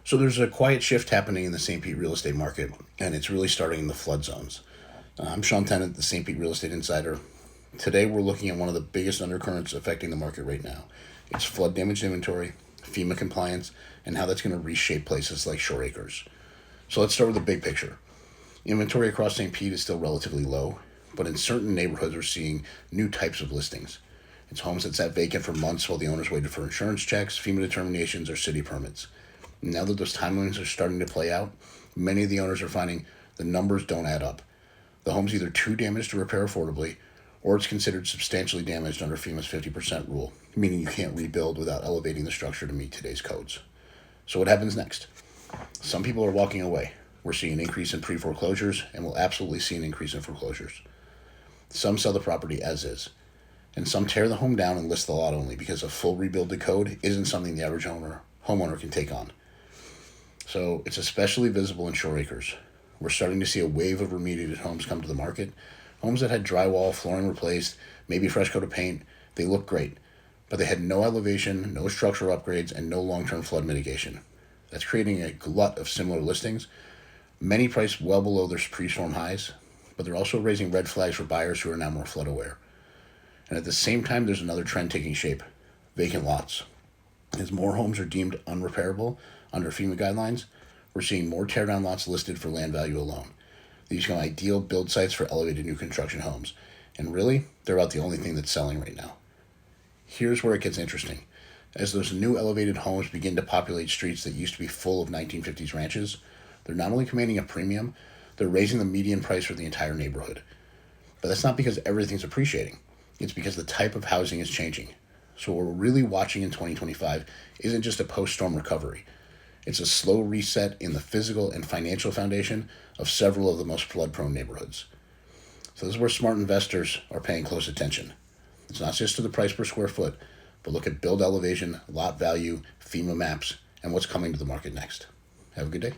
So there's a quiet shift happening in the St. Pete real estate market, and it's really starting in the flood zones. I'm Sean Tennant, the St. Pete Real Estate Insider. Today we're looking at one of the biggest undercurrents affecting the market right now. It's flood damage inventory, FEMA compliance, and how that's going to reshape places like Shore Acres. So let's start with the big picture. Inventory across St. Pete is still relatively low, but in certain neighborhoods we're seeing new types of listings. It's homes that sat vacant for months while the owners waited for insurance checks, FEMA determinations, or city permits. Now that those timelines are starting to play out, many of the owners are finding the numbers don't add up. The home's either too damaged to repair affordably, or it's considered substantially damaged under FEMA's 50% rule, meaning you can't rebuild without elevating the structure to meet today's codes. So what happens next? Some people are walking away. We're seeing an increase in pre-foreclosures, and we'll absolutely see an increase in foreclosures. Some sell the property as is, and some tear the home down and list the lot only because a full rebuild to code isn't something the average homeowner can take on. So it's especially visible in Shore Acres. We're starting to see a wave of remediated homes come to the market. Homes that had drywall, flooring replaced, maybe a fresh coat of paint. They look great, but they had no elevation, no structural upgrades, and no long-term flood mitigation. That's creating a glut of similar listings, many priced well below their pre-storm highs, but they're also raising red flags for buyers who are now more flood aware. And at the same time, there's another trend taking shape: vacant lots. As more homes are deemed unrepairable under FEMA guidelines, we're seeing more teardown lots listed for land value alone. These become ideal build sites for elevated new construction homes. And really, they're about the only thing that's selling right now. Here's where it gets interesting. As those new elevated homes begin to populate streets that used to be full of 1950s ranches, they're not only commanding a premium, they're raising the median price for the entire neighborhood. But that's not because everything's appreciating. It's because the type of housing is changing. So what we're really watching in 2025 isn't just a post-storm recovery. It's a slow reset in the physical and financial foundation of several of the most flood-prone neighborhoods. So this is where smart investors are paying close attention. It's not just to the price per square foot, but look at build elevation, lot value, FEMA maps, and what's coming to the market next. Have a good day.